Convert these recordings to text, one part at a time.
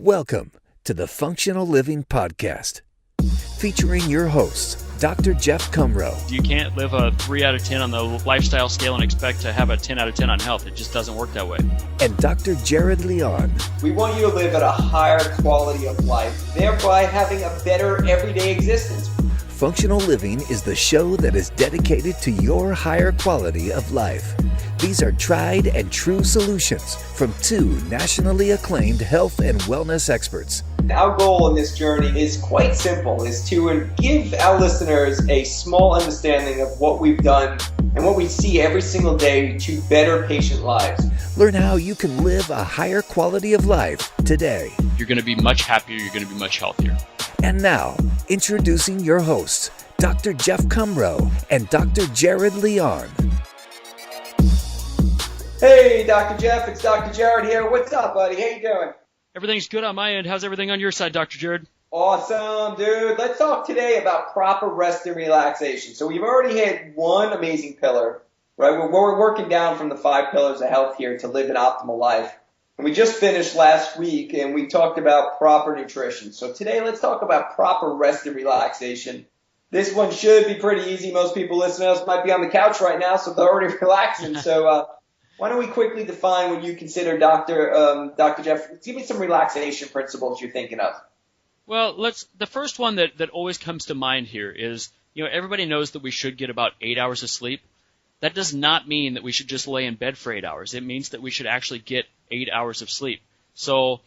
Welcome to the Functional Living Podcast, featuring your hosts, Dr. Jeff Cumro. You can't live a 3 out of 10 on the lifestyle scale and expect to have a 10 out of 10 on health. It just doesn't work that way. And Dr. Jared Leon. We want you to live at a higher quality of life, thereby having a better everyday existence. Functional Living is the show that is dedicated to your higher quality of life. These are tried and true solutions from two nationally acclaimed health and wellness experts. Our goal in this journey is quite simple, is to give our listeners a small understanding of what we've done and what we see every single day to better patient lives. Learn how you can live a higher quality of life today. You're going to be much happier. You're going to be much healthier. And now, introducing your hosts, Dr. Jeff Cumro and Dr. Jared Leon. Hey, Dr. Jeff, it's Dr. Jared here. What's up, buddy? How you doing? Everything's good on my end. How's everything on your side, Dr. Jared? Awesome, dude. Let's talk today about proper rest and relaxation. So we've already hit one amazing pillar, right? We're working down from the 5 pillars of health here to live an optimal life. And we just finished last week and we talked about proper nutrition. So today let's talk about proper rest and relaxation. This one should be pretty easy. Most people listening to us might be on the couch right now, so they're already relaxing. So why don't we quickly define what you consider, Dr. Jeff? Give me some relaxation principles you're thinking of. Well, the first one that always comes to mind here is, everybody knows that we should get about 8 hours of sleep. That does not mean that we should just lay in bed for 8 hours. It means that we should actually get 8 hours of sleep. So,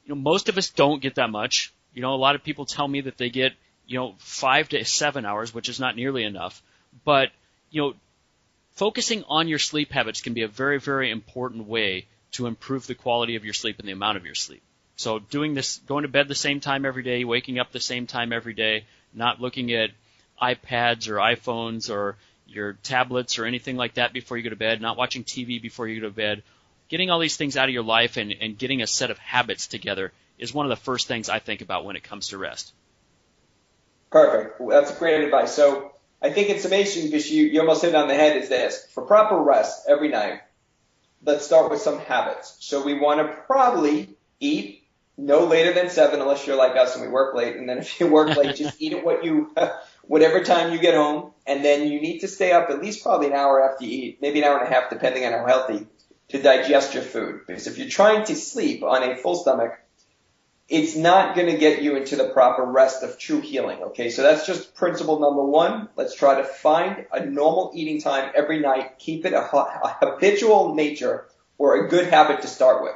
most of us don't get that much. A lot of people tell me that they get, 5 to 7 hours, which is not nearly enough. But, focusing on your sleep habits can be a very, very important way to improve the quality of your sleep and the amount of your sleep. So doing this, going to bed the same time every day, waking up the same time every day, not looking at iPads or iPhones or your tablets or anything like that before you go to bed, not watching TV before you go to bed, getting all these things out of your life and getting a set of habits together is one of the first things I think about when it comes to rest. Perfect. That's great advice. So I think in summation, because you almost hit it on the head, is this. For proper rest every night, let's start with some habits. So we want to probably eat no later than 7, unless you're like us and we work late. And then if you work late, just eat at whatever time you get home. And then you need to stay up at least probably an hour after you eat, maybe an hour and a half, depending on how healthy, to digest your food. Because if you're trying to sleep on a full stomach, it's not going to get you into the proper rest of true healing, okay? So that's just principle number 1. Let's try to find a normal eating time every night. Keep it a habitual nature or a good habit to start with.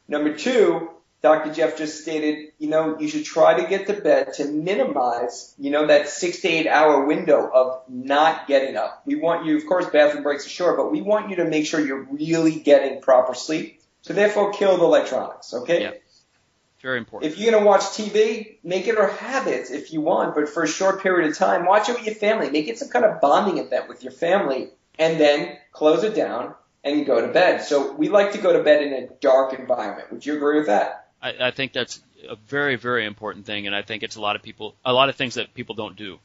Number 2, Dr. Jeff just stated, you should try to get to bed to minimize, that 6 to 8 hour window of not getting up. We want you, of course, bathroom breaks are short, but we want you to make sure you're really getting proper sleep. So therefore, kill the electronics, okay? Yeah. Very important. If you're going to watch TV, make it a habit if you want, but for a short period of time, watch it with your family. Make it some kind of bonding event with your family, and then close it down and go to bed. So we like to go to bed in a dark environment. Would you agree with that? I think that's a very, very important thing, and I think it's a lot of things that people don't do.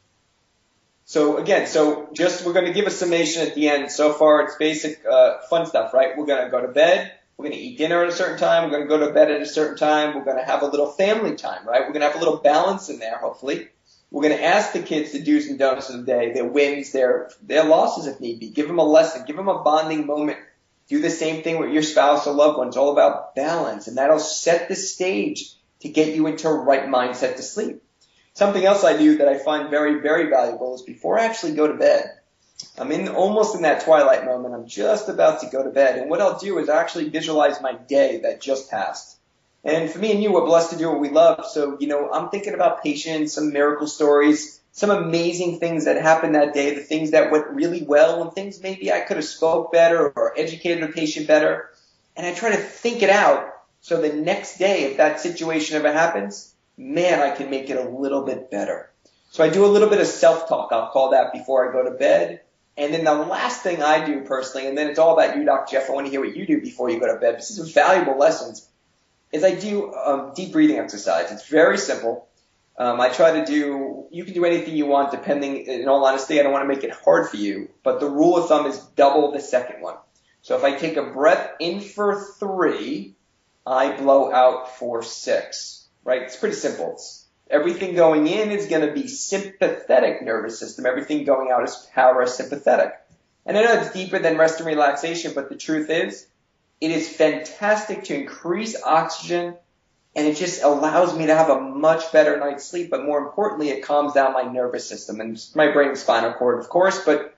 So again, we're going to give a summation at the end. So far, it's basic fun stuff, right? We're going to go to bed. We're going to eat dinner at a certain time. We're going to go to bed at a certain time. We're going to have a little family time, right? We're going to have a little balance in there, hopefully. We're going to ask the kids the do's and don'ts of the day, their wins, their losses if need be. Give them a lesson. Give them a bonding moment. Do the same thing with your spouse or loved ones. All about balance, and that'll set the stage to get you into a right mindset to sleep. Something else I do that I find very, very valuable is before I actually go to bed, I'm almost in that twilight moment. I'm just about to go to bed. And what I'll do is actually visualize my day that just passed. And for me and you, we're blessed to do what we love. So, I'm thinking about patients, some miracle stories, some amazing things that happened that day, the things that went really well, and things maybe I could have spoke better or educated a patient better. And I try to think it out so the next day, if that situation ever happens, man, I can make it a little bit better. So I do a little bit of self-talk. I'll call that before I go to bed. And then the last thing I do personally, and then it's all about you, Dr. Jeff, I want to hear what you do before you go to bed. This is valuable lessons, is I do deep breathing exercise. It's very simple. I try to do, you can do anything you want depending, in all honesty, I don't want to make it hard for you, but the rule of thumb is double the second one. So if I take a breath in for 3, I blow out for 6, right? It's pretty simple. Everything going in is going to be sympathetic nervous system. Everything going out is parasympathetic. And I know it's deeper than rest and relaxation, but the truth is, it is fantastic to increase oxygen, and it just allows me to have a much better night's sleep. But more importantly, it calms down my nervous system and my brain and spinal cord, of course. But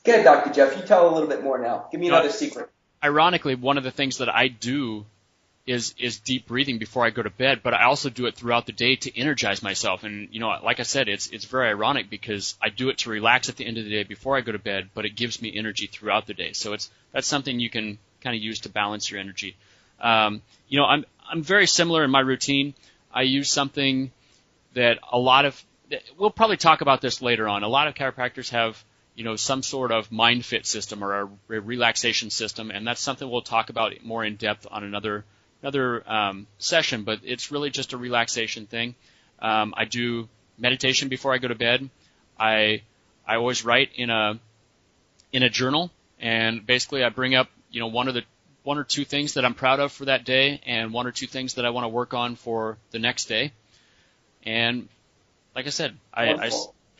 go ahead, Dr. Jeff. You tell a little bit more now. Give me another secret. Ironically, one of the things that I do is deep breathing before I go to bed, but I also do it throughout the day to energize myself. And, like I said, it's very ironic because I do it to relax at the end of the day before I go to bed, but it gives me energy throughout the day. So that's something you can kind of use to balance your energy. I'm very similar in my routine. I use something that we'll probably talk about this later on. A lot of chiropractors have, some sort of mind fit system or a relaxation system, and that's something we'll talk about more in depth on another session, but it's really just a relaxation thing. I do meditation before I go to bed. I always write in a journal, and basically I bring up one or two things that I'm proud of for that day, and one or two things that I want to work on for the next day. And like I said, I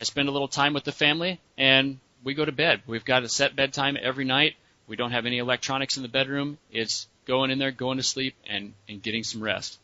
spend a little time with the family, and we go to bed. We've got a set bedtime every night. We don't have any electronics in the bedroom. It's going in there, going to sleep, and getting some rest.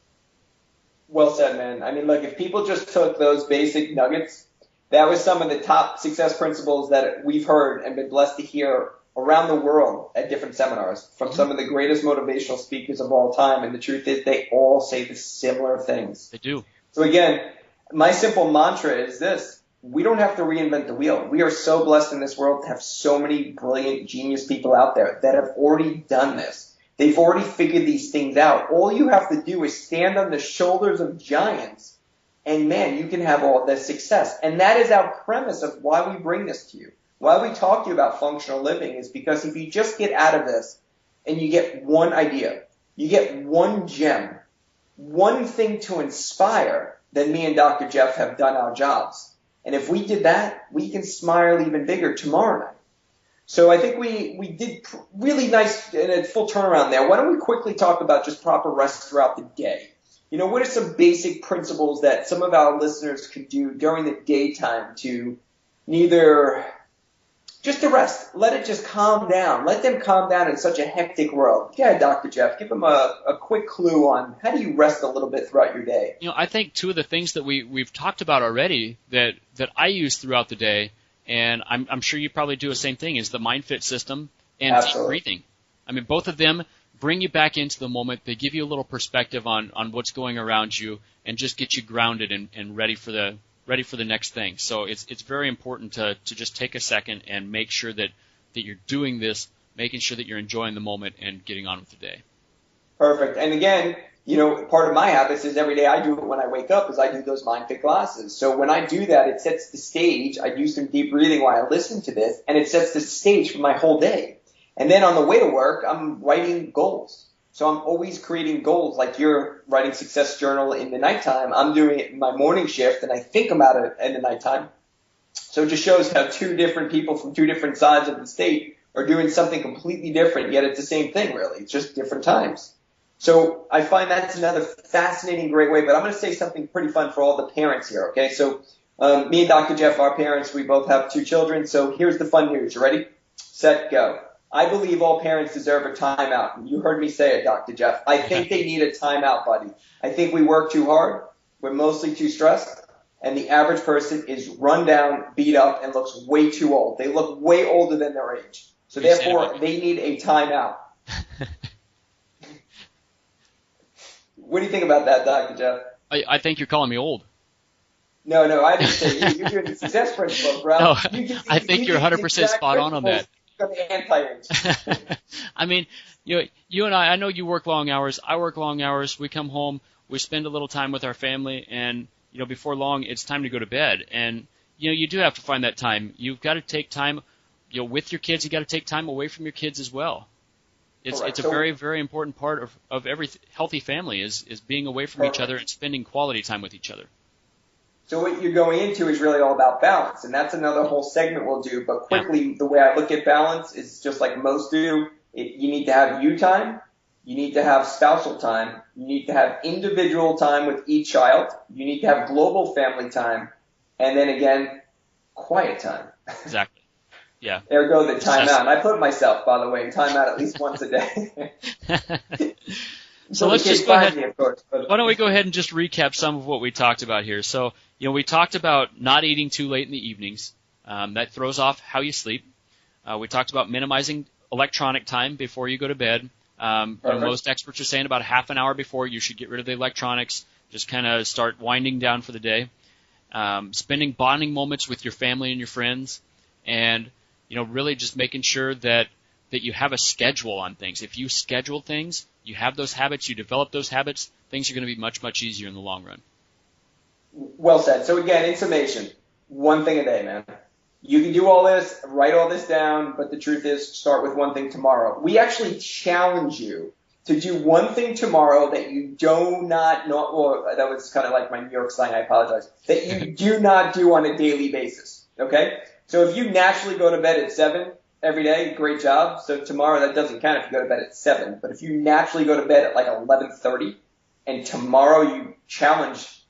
Well said, man. I mean, look, if people just took those basic nuggets, that was some of the top success principles that we've heard and been blessed to hear around the world at different seminars from some of the greatest motivational speakers of all time. And the truth is they all say the similar things. They do. So again, my simple mantra is this. We don't have to reinvent the wheel. We are so blessed in this world to have so many brilliant, genius people out there that have already done this. They've already figured these things out. All you have to do is stand on the shoulders of giants, and man, you can have all this success. And that is our premise of why we bring this to you. Why we talk to you about functional living is because if you just get out of this and you get one idea, you get one gem, one thing to inspire, then me and Dr. Jeff have done our jobs. And if we did that, we can smile even bigger tomorrow night. So I think we did really nice and a full turnaround there. Why don't we quickly talk about just proper rest throughout the day? What are some basic principles that some of our listeners could do during the daytime to just to rest? Let it just calm down. Let them calm down in such a hectic world. Yeah, Dr. Jeff, give them a quick clue on how do you rest a little bit throughout your day? I think two of the things that we've talked about already that I use throughout the day, and I'm sure you probably do the same thing, is the mind fit system and deep breathing. I mean, both of them bring you back into the moment. They give you a little perspective on what's going around you and just get you grounded and ready for the next thing. So it's very important to just take a second and make sure that you're doing this, making sure that you're enjoying the moment and getting on with the day. Perfect. And again, part of my habits is every day I do it when I wake up is I do those mind fit classes. So when I do that, it sets the stage. I do some deep breathing while I listen to this, and it sets the stage for my whole day. And then on the way to work, I'm writing goals. So I'm always creating goals. Like you're writing success journal in the nighttime. I'm doing it in my morning shift, and I think about it in the nighttime. So it just shows how two different people from two different sides of the state are doing something completely different, yet it's the same thing, really. It's just different times. So I find that's another fascinating, great way. But I'm going to say something pretty fun for all the parents here, okay? So me and Dr. Jeff, our parents, we both have 2 children. So here's the fun news. You ready? Set, go. I believe all parents deserve a timeout. You heard me say it, Dr. Jeff. I think they need a timeout, buddy. I think we work too hard. We're mostly too stressed. And the average person is run down, beat up, and looks way too old. They look way older than their age. So therefore, they need a timeout. What do you think about that, Dr. Jeff? I think you're calling me old. No, I didn't say you. You're doing the success principles, bro. No, I think you're 100% spot on that. I mean, you and I know you work long hours. I work long hours. We come home. We spend a little time with our family. And, before long, it's time to go to bed. And, you do have to find that time. You've got to take time, with your kids. You got to take time away from your kids as well. It's a very, very important part of every healthy family is being away from each other and spending quality time with each other. So what you're going into is really all about balance, and that's another whole segment we'll do. But quickly, the way I look at balance is just like most do. You need to have you time, You need to have spousal time. You need to have individual time with each child. You need to have global family time. And then again, quiet time. Exactly. Yeah. Ergo the timeout. And I put myself, by the way, in timeout at least once a day. So let's just go ahead. Me, of course, why don't we go ahead and just recap some of what we talked about here? So, we talked about not eating too late in the evenings. That throws off how you sleep. We talked about minimizing electronic time before you go to bed. Most experts are saying about half an hour before you should get rid of the electronics. Just kind of start winding down for the day. Spending bonding moments with your family and your friends, and really just making sure that you have a schedule on things. If you schedule things, you have those habits, you develop those habits, things are going to be much, much easier in the long run. Well said. So again, in summation, one thing a day, man. You can do all this, write all this down, but the truth is, start with one thing tomorrow. We actually challenge you to do one thing tomorrow that you do not know, well, that was kind of like my New York slang, I apologize, that you do not do on a daily basis, okay? So if you naturally go to bed at 7 every day, great job. So tomorrow that doesn't count if you go to bed at 7. But if you naturally go to bed at like 11:30 and tomorrow you challenge,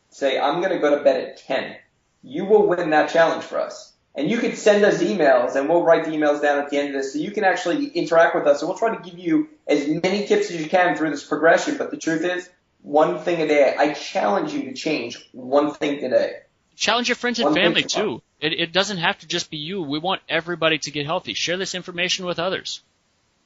say, I'm going to go to bed at 10, you will win that challenge for us. And you can send us emails, and we'll write the emails down at the end of this, so you can actually interact with us. And we'll try to give you as many tips as you can through this progression. But the truth is, one thing a day. I challenge you to change one thing today. Challenge your friends and family, too. It doesn't have to just be you. We want everybody to get healthy. Share this information with others.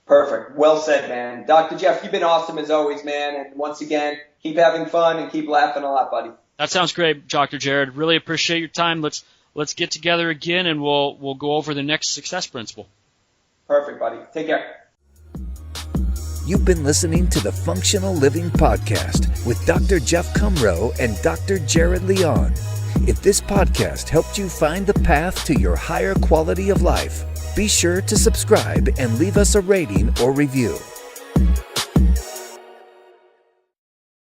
Perfect. Well said, man. Dr. Jeff, you've been awesome as always, man. And once again, keep having fun and keep laughing a lot, buddy. That sounds great, Dr. Jared. Really appreciate your time. Let's get together again, and we'll go over the next success principle. Perfect, buddy. Take care. You've been listening to the Functional Living Podcast with Dr. Jeff Cumro and Dr. Jared Leon. If this podcast helped you find the path to your higher quality of life, be sure to subscribe and leave us a rating or review.